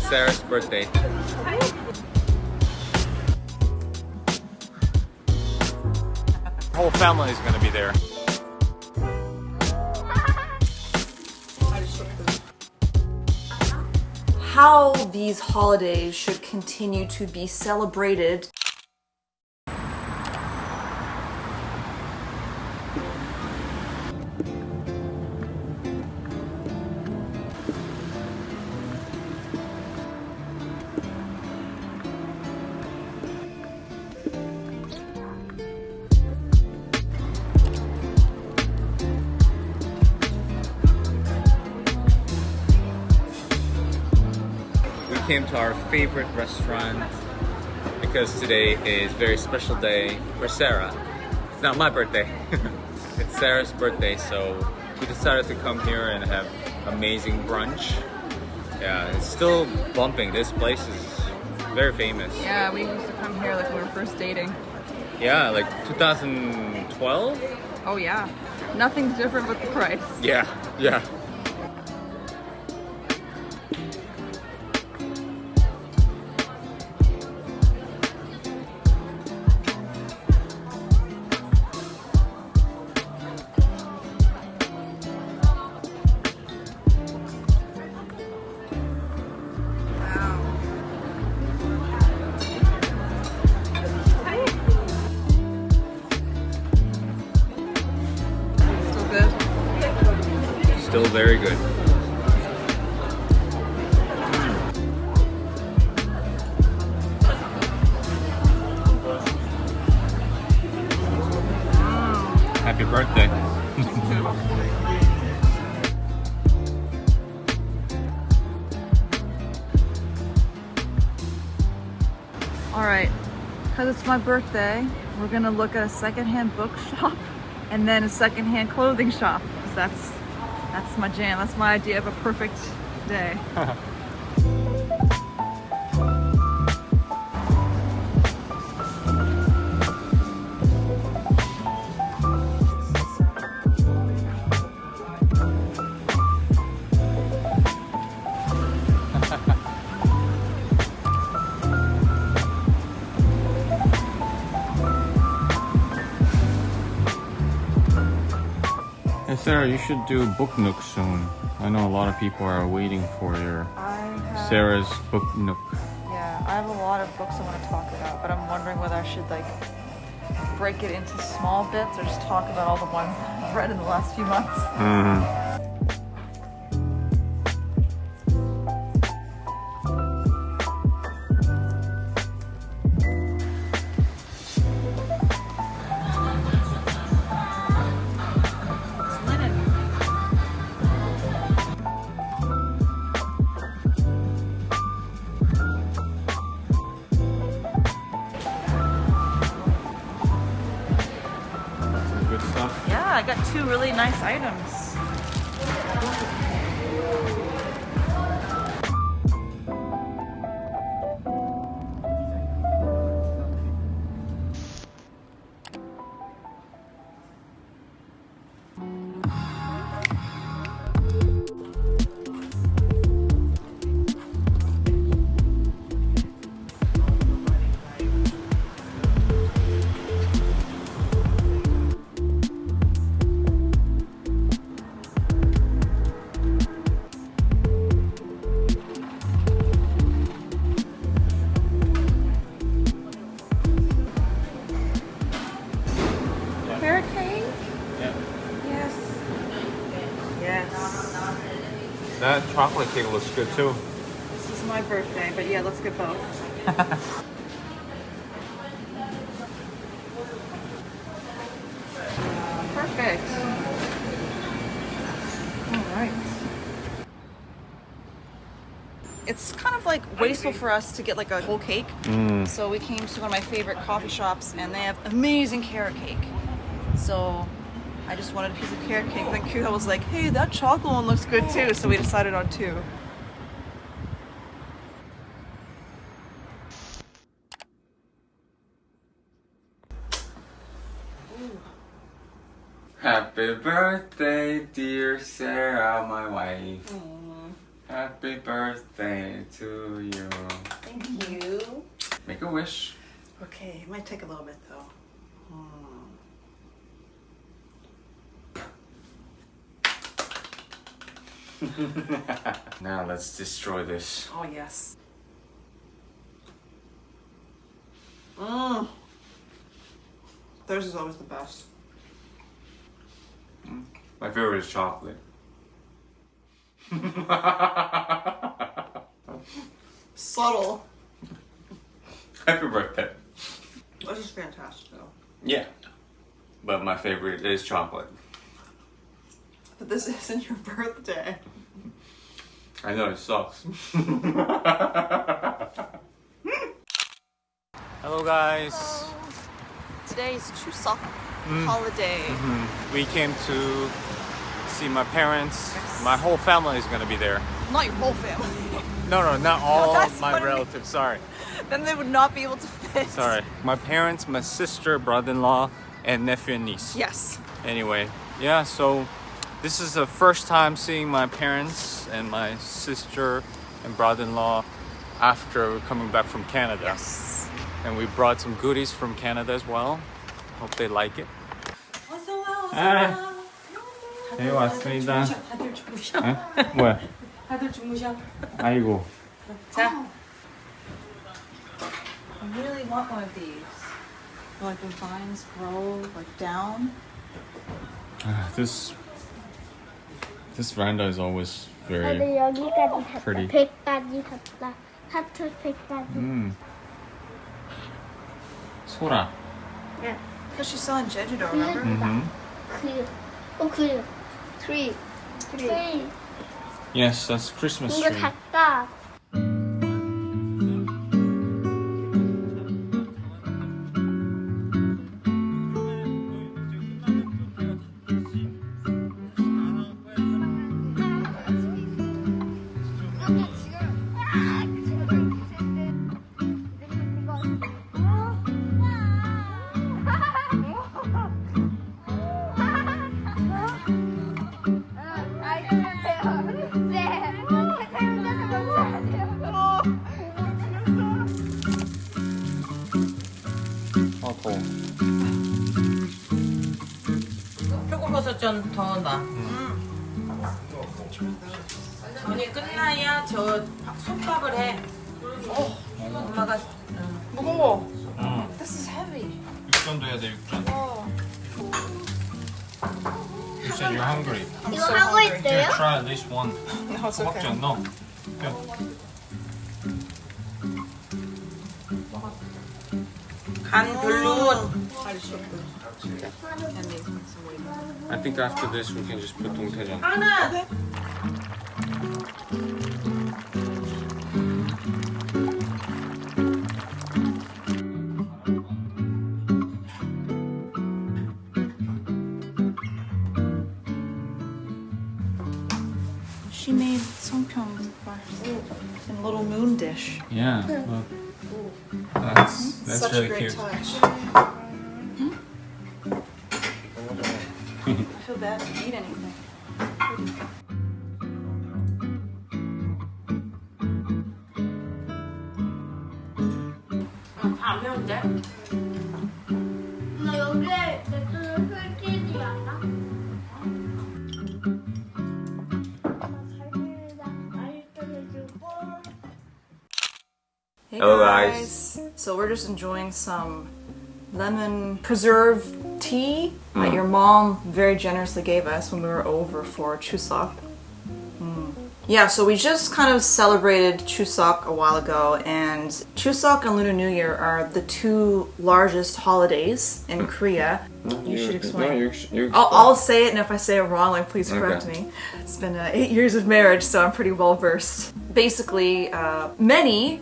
Sarah's birthday. The whole family is gonna be there. How these holidays should continue to be celebrated. We came to our favorite restaurant because today is a very special day for Sarah. It's not my birthday. It's Sarah's birthday, so we decided to come here and have amazing brunch. Yeah, it's still bumping. This place is very famous. Yeah, we used to come here like when we were first dating. Yeah, like 2012? Oh yeah. Nothing's different but the price. Yeah, yeah. Still very good. Happy birthday. Alright, because it's my birthday, we're gonna look at a secondhand bookshop and then a secondhand clothing shop. 'Cause that's my jam. That's my idea of a perfect day. Hey Sarah, you should do Book Nook soon. I know a lot of people are waiting for your Sarah's Book Nook. Yeah, I have a lot of books I want to talk about, but I'm wondering whether I should like break it into small bits or just talk about all the ones that I've read in the last few months. Yeah, I got two really nice items. That chocolate cake looks good too. This is my birthday, but yeah, let's get both. Perfect. All right. It's kind of like wasteful for us to get like a whole cake. So we came to one of my favorite coffee shops and they have amazing carrot cake. So I just wanted a piece of carrot cake. Then Kuho was like, hey, that chocolate one looks good too. So we decided on two. Happy birthday, dear Sarah, my wife. Happy birthday to you. Thank you. Make a wish. Okay, it might take a little bit though. Now let's destroy this. Oh yes. Theirs is always the best. My favorite is chocolate. Subtle. Happy birthday. This is fantastic though. Yeah. But my favorite is chocolate. But this isn't your birthday. I know, it sucks. Hello guys. Today is Chuseok holiday. We came to see my parents. My whole family is gonna be there. Not your whole family. No, not all That's my what I mean. relatives, sorry. Then they would not be able to fit. Sorry. My parents, my sister, brother-in-law, and nephew and niece. Yes. Anyway, yeah, so this is the first time seeing my parents and my sister and brother-in-law after coming back from Canada. Yes. And we brought some goodies from Canada as well. Hope they like it. 네, 왔습니다. 다들 주무셔. 뭐야? 다들 주무셔. 아이고. 자, I really want one of these. Like the vines grow like down. This veranda is always very 다들 여기까지 갔다. pretty. 100까지 갔다. 하트 100까지. 소라. 응. Because she's selling Jeju-do, remember? 그. 트리. Yes, that's Christmas 이거 tree. 작다. 더워. 표고버섯전 더 나. 전이 끝나야 저 솥밥을 해. 엄마가 무거워. This is heavy. 육전도 해야 돼, 육전. You said you're hungry. 이거 하고 Here, 있어요? try at least one. No, it's okay. 먹자, no. 간 별로. I think after this we can just put 동태전. 하나. She made songpyeon in a little moon dish. Yeah, look. That's Such really a great cute. touch. I feel bad to eat anything. 안 매운데? 나 여기에 맥주를 펼치지 않아? Hey Hello, guys. So we're just enjoying some lemon preserve tea that your mom very generously gave us when we were over for Chuseok. Yeah, so we just kind of celebrated Chuseok a while ago, and Chuseok and Lunar New Year are the two largest holidays in Korea. You should explain. I'll say it, and if I say it wrong, like please correct me. It's been 8 years of marriage, so I'm pretty well versed. Basically, many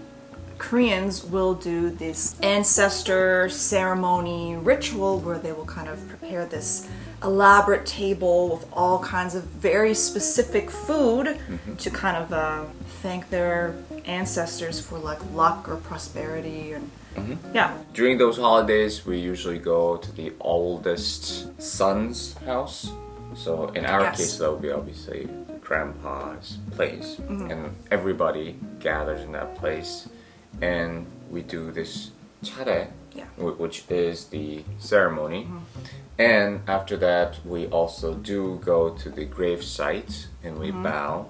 Koreans will do this ancestor ceremony ritual where they will kind of prepare this elaborate table with all kinds of very specific food to kind of thank their ancestors for like luck or prosperity and yeah. During those holidays, we usually go to the oldest son's house. So in our Yes. case, that would be obviously grandpa's place, and everybody gathers in that place, and we do this 차례, Yeah. which is the ceremony. And after that, we also do go to the grave site and we bow.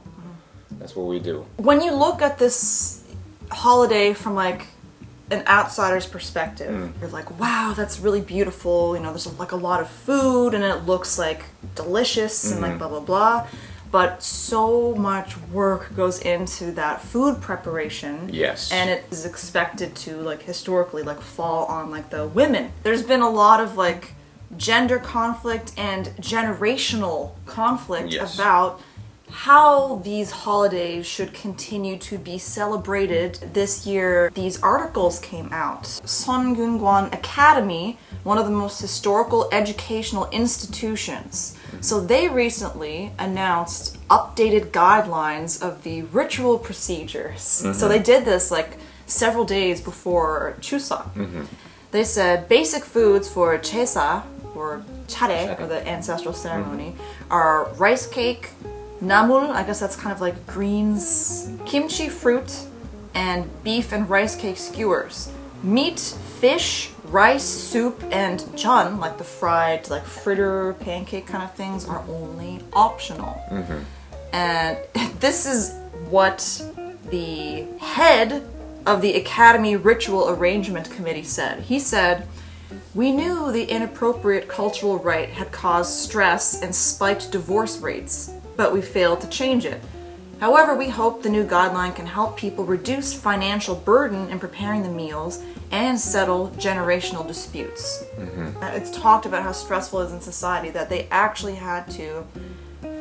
That's what we do. When you look at this holiday from like an outsider's perspective, you're like, wow, that's really beautiful. You know, there's like a lot of food and it looks like delicious and like blah, blah, blah. But so much work goes into that food preparation. Yes. And it is expected to, like, historically, like, fall on, like, the women. There's been a lot of, like, gender conflict and generational conflict Yes. about how these holidays should continue to be celebrated. This year, these articles came out. Songyungwan Academy, one of the most historical educational institutions. So they recently announced updated guidelines of the ritual procedures. So they did this like several days before Chuseok. They said basic foods for Chesa, or Chare, or the ancestral ceremony, are rice cake, namul, I guess that's kind of like greens, kimchi fruit, and beef and rice cake skewers. Meat, fish, rice, soup, and chun, like the fried, like fritter, pancake kind of things, are only optional. And this is what the head of the Academy Ritual Arrangement Committee said. He said, "We knew the inappropriate cultural rite had caused stress and spiked divorce rates, but we failed to change it. However, we hope the new guideline can help people reduce financial burden in preparing the meals and settle generational disputes." It's talked about how stressful it is in society that they actually had to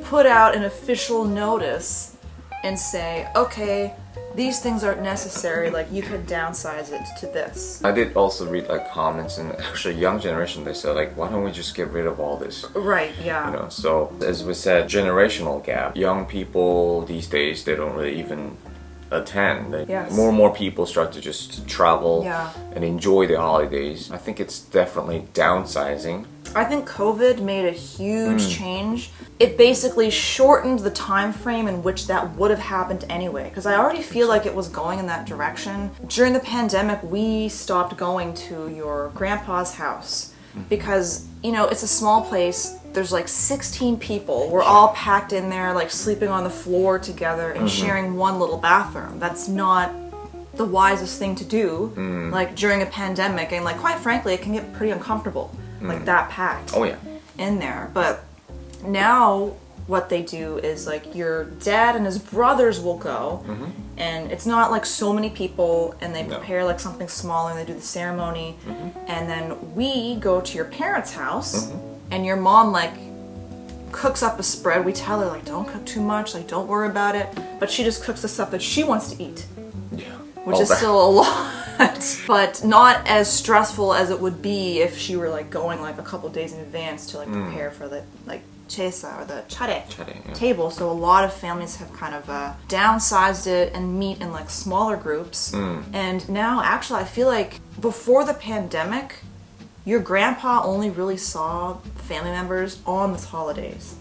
put out an official notice and say, okay, these things aren't necessary, like you could downsize it to this. I did also read like comments, and actually young generation, they said like, why don't we just get rid of all this? Right, yeah. You know, so as we said, generational gap. Young people these days, they don't really even attend. Yes. More and more people start to just travel Yeah. and enjoy the holidays. I think it's definitely downsizing. I think COVID made a huge change. It basically shortened the time frame in which that would have happened anyway, because I already feel like it was going in that direction. During the pandemic, we stopped going to your grandpa's house because, you know, it's a small place. There's like 16 people. We're all packed in there, like sleeping on the floor together and sharing one little bathroom. That's not the wisest thing to do, like during a pandemic, and like quite frankly, it can get pretty uncomfortable, like that packed Oh yeah. in there. But now what they do is like your dad and his brothers will go, and it's not like so many people, and they prepare like something smaller and they do the ceremony, and then we go to your parents' house, and your mom like cooks up a spread. We tell her like, don't cook too much, like don't worry about it, but she just cooks the stuff that she wants to eat, Yeah. which is still a lot, but not as stressful as it would be if she were like going like a couple days in advance to like prepare for the like chesa or the chare yeah. table. So a lot of families have kind of downsized it and meet in like smaller groups. And now actually I feel like before the pandemic, your grandpa only really saw family members on the holidays.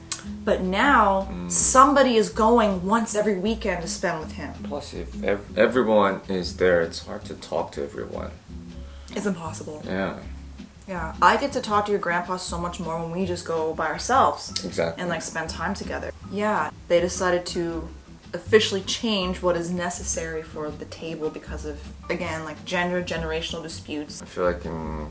But now somebody is going once every weekend to spend with him. Plus, if everyone is there, it's hard to talk to everyone. It's impossible. Yeah. Yeah, I get to talk to your grandpa so much more when we just go by ourselves. Exactly. And like spend time together. Yeah, they decided to officially change what is necessary for the table because of, again, like generational disputes. I feel like in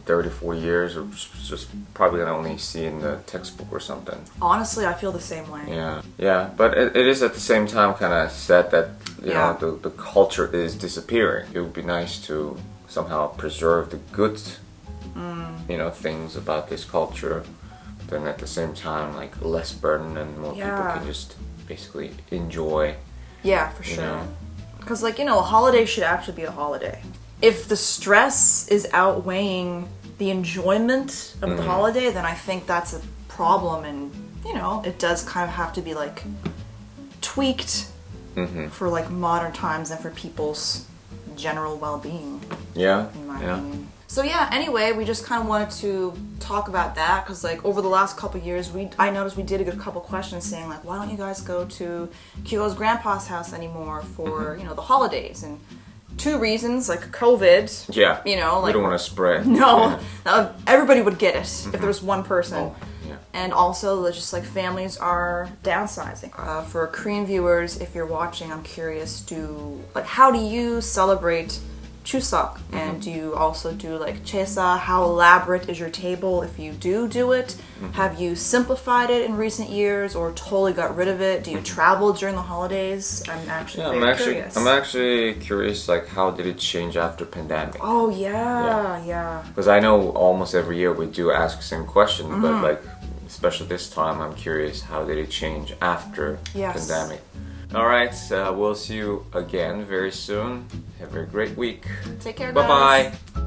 30, 40 years, we're just probably gonna only see in the textbook or something. Honestly, I feel the same way. Yeah, yeah, but it is at the same time kind of sad that you Yeah. know the culture is disappearing. It would be nice to somehow preserve the good, you know, things about this culture. Then at the same time, like less burden and more people Yeah. can just basically enjoy. Yeah, for You sure. know. Because, like, you know, a holiday should actually be a holiday. If the stress is outweighing the enjoyment of the holiday, then I think that's a problem, and, you know, it does kind of have to be, like, tweaked for, like, modern times and for people's general well-being, Yeah, in my yeah. opinion. So yeah, anyway, we just kind of wanted to talk about that because like over the last couple years, I noticed we did a good couple questions saying like, why don't you guys go to Kyo's grandpa's house anymore for you know the holidays? And two reasons, like COVID. Yeah. You know, like we don't want to spread. No, everybody would get it if there was one person. Oh, yeah. And also, just like families are downsizing. For Korean viewers, if you're watching, I'm curious, how do you celebrate Chuseok? And do you also do like chesa? How elaborate is your table if you do it? Have you simplified it in recent years or totally got rid of it? Do you travel during the holidays? I'm actually curious. I'm actually curious, like how did it change after pandemic? Oh yeah. Because I know almost every year we do ask the same question, but like especially this time, I'm curious how did it change after pandemic. All right, we'll see you again very soon. Have a great week. Take care, guys. Bye-bye.